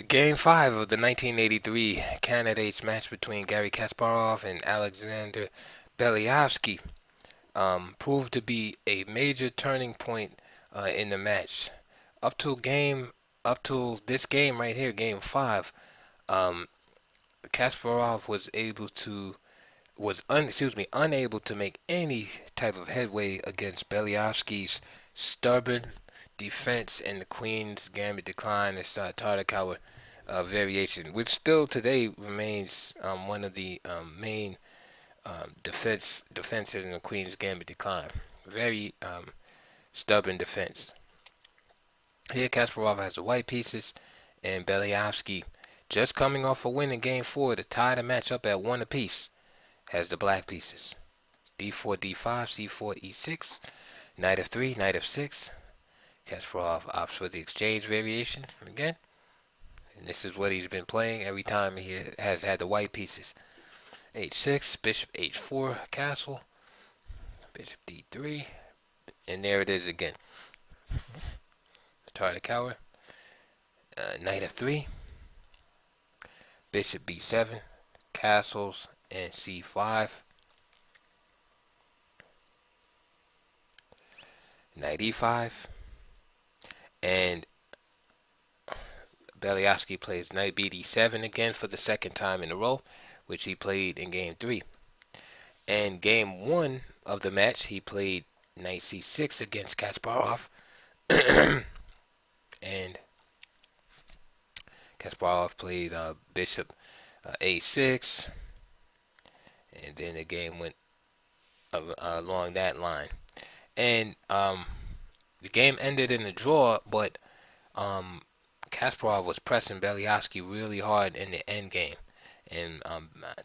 Game 5 of the 1983 candidates match between Gary Kasparov and Alexander Beliavsky proved to be a major turning point in the match. Up till game, up till this game right here, Game 5, um, Kasparov unable to make any type of headway against Beliavsky's stubborn defense and the Queen's Gambit decline and Tartakower variation, which still today remains one of the main defenses in the Queen's Gambit decline. Very stubborn defense. Here, Kasparov has the white pieces, and Beliavsky, just coming off a win in Game 4 to tie the match up at one apiece, has the black pieces. D4, D5, C4, E6, Knight of 3, Knight of 6. Kasparov opts for the exchange variation again. And this is what he's been playing every time he has had the white pieces. H6, Bishop H4, castle, Bishop D3, and there it is again. Tartakower, Knight of 3, Bishop B7, castles, and C5. Knight E5, and Beliavsky plays Knight BD7 again for the second time in a row, which he played in Game 3. And Game 1 of the match, he played Knight C6 against Kasparov, and Kasparov played Bishop A6, and then the game went along that line. And the game ended in a draw, but Kasparov was pressing Beliavsky really hard in the end game. And I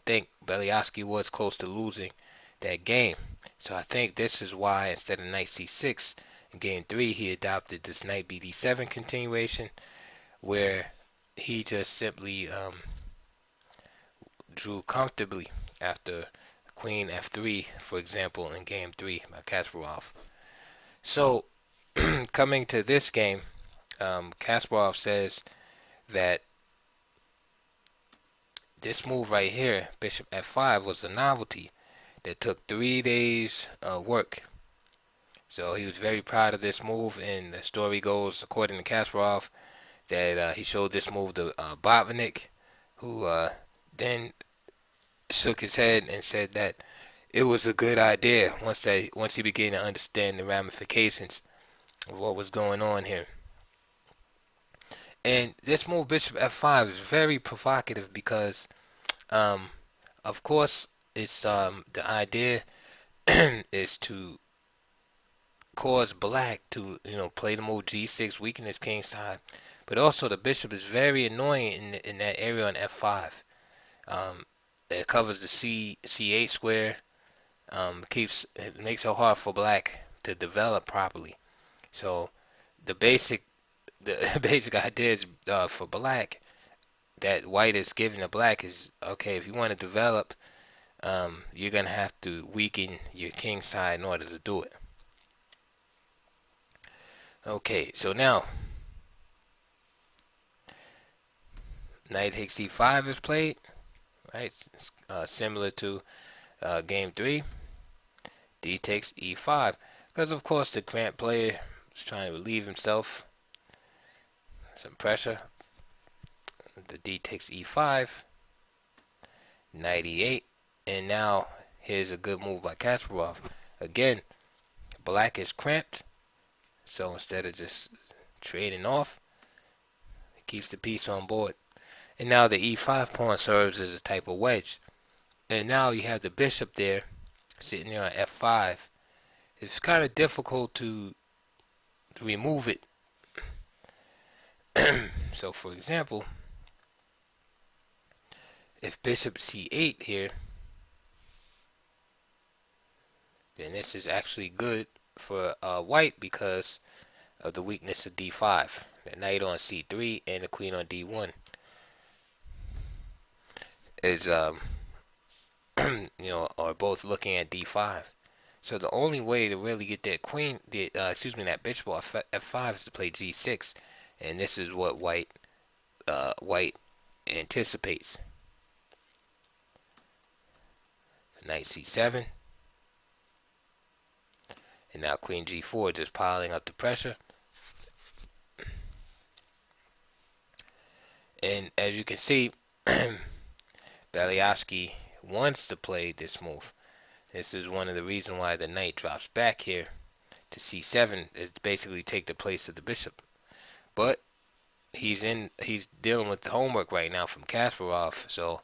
think Beliavsky was close to losing that game. So I think this is why instead of Knight C6 in Game 3, he adopted this Knight BD7 continuation, where he just simply drew comfortably after Queen F3, for example, in Game 3 by Kasparov. So, coming to this game, Kasparov says that this move right here, Bishop F5, was a novelty that took 3 days work. So he was very proud of this move, and the story goes, according to Kasparov, that he showed this move to Botvinnik, who then shook his head and said that it was a good idea once he began to understand the ramifications of what was going on here. And this move, Bishop F5, is very provocative because, of course, it's the idea is to cause black to play the move G6, weaken his king side, but also the bishop is very annoying in that area on F5. It covers the C8 square. It makes it hard for black to develop properly. So the basic idea is for black that white is giving to black is okay. If you want to develop, you're gonna have to weaken your king side in order to do it. Okay, so now knight takes c5 is played, right? It's, similar to game 3. D takes e5, because of course the Grant player is trying to relieve himself some pressure. The D takes e5, knight e8, and now here's a good move by Kasparov. Again, black is cramped, so instead of just trading off, he keeps the piece on board. And now the e5 pawn serves as a type of wedge. And now you have the bishop there, sitting there on f5. It's kind of difficult to remove it. So for example, if bishop c8 here, then this is actually good for white because of the weakness of d5. The knight on c3 and the queen on d1 is are both looking at d5. So the only way to really get that that bishop off f5 is to play g6, and this is what white White anticipates. Knight c7, and now queen g4, just piling up the pressure. And as you can see, Beliavsky wants to play this move. This is one of the reasons why the knight drops back here to c7, is to basically take the place of the bishop. But he's dealing with the homework right now from Kasparov, so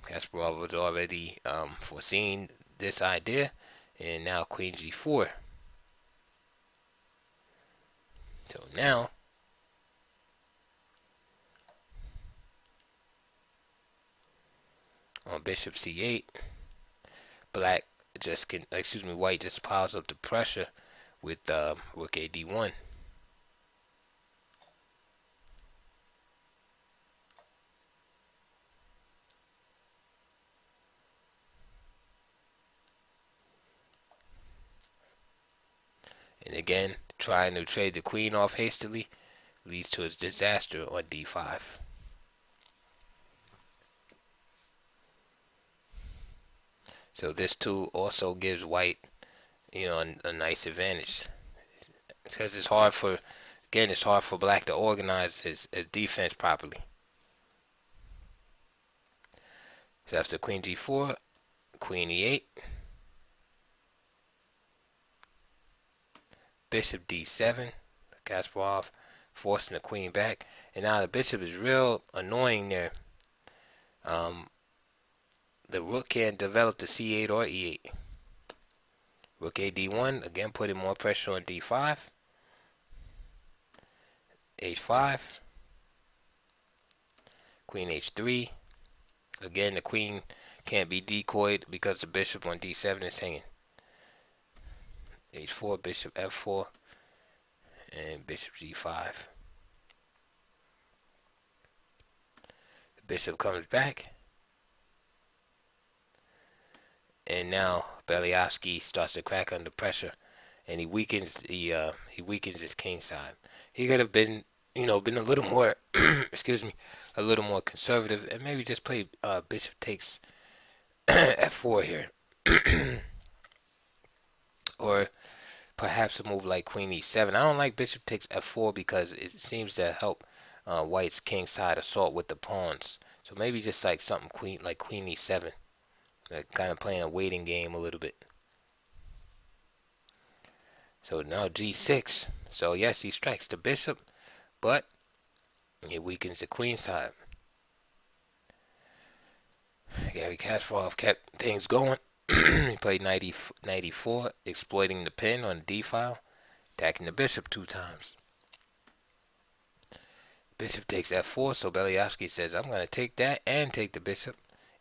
Kasparov was already foreseeing this idea, and now queen g4. So now on bishop c8, White just piles up the pressure with rook a d1. And again, trying to trade the queen off hastily leads to its disaster on d5. So this too also gives White, a nice advantage, because it's hard for Black to organize his defense properly. So after queen g4, queen e8, bishop d7, Kasparov forcing the queen back, and now the bishop is real annoying there. The rook can't develop to c8 or e8. Rook a d1, again putting more pressure on d5. h5, queen h3. Again, the queen can't be decoyed because the bishop on d7 is hanging. h4, bishop f4, and bishop g5. The bishop comes back, and now Beliavsky starts to crack under pressure, and he weakens his king side. He could have been been a little more excuse me, a little more conservative, and maybe just play bishop takes f4 here. Or perhaps a move like queen e7. I don't like bishop takes f4 because it seems to help White's king side assault with the pawns. So maybe just like something queen e7, like kind of playing a waiting game a little bit. So now g6. So yes, he strikes the bishop, but it weakens the queen side. Gary Kasparov kept things going. He played knight e4, exploiting the pin on the d file, attacking the bishop 2 times. Bishop takes f4, so Beliavsky says, I'm going to take that and take the bishop.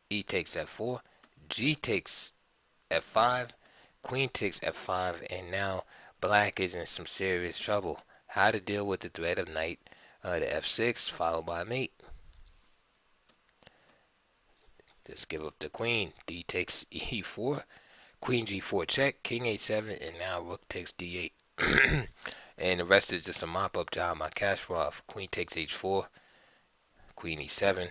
E takes f4, g takes f5, queen takes f5, and now Black is in some serious trouble. How to deal with the threat of knight to f6, followed by mate. Just give up the queen. D takes e4, queen g4 check, king h7, and now rook takes d8. And the rest is just a mop-up job by Kasparov. Queen takes h4, queen e7.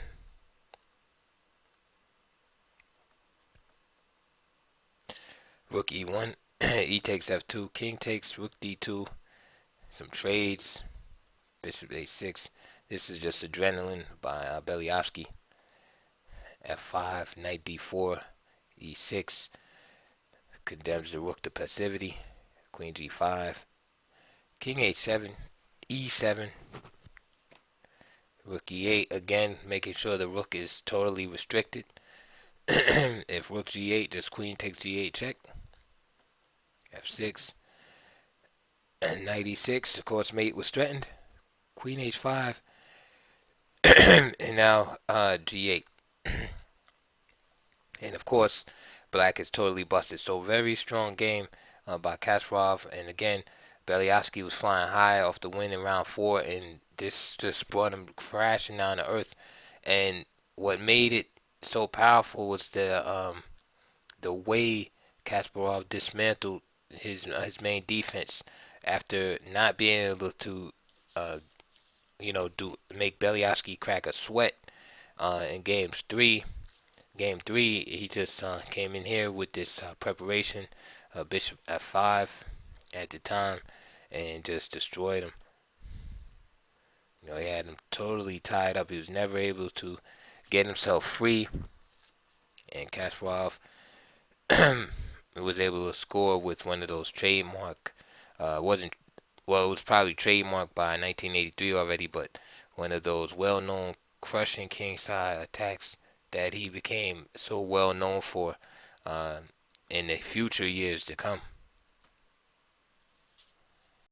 Rook e1, e takes f2, king takes, rook d2. Some trades, bishop a6. This is just adrenaline by Beliavsky. f5, knight d4, e6, condemns the rook to passivity, queen g5, king h7, e7, rook e8, again making sure the rook is totally restricted. If rook g8, just queen takes g8 check, f6, and knight e6, of course mate was threatened, queen h5, and now g8. And of course, Black is totally busted. So very strong game by Kasparov. And again, Beliavsky was flying high off the win in round 4, and this just brought him crashing down to earth. And what made it so powerful was the way Kasparov dismantled his main defense after not being able to do make Beliavsky crack a sweat in Game three, he just came in here with this preparation, Bishop F5 at the time, and just destroyed him. He had him totally tied up. He was never able to get himself free, and Kasparov was able to score with one of those trademark. Wasn't well, it was probably trademarked by 1983 already, but one of those well-known crushing kingside attacks that he became so well known for uh, in the future years to come.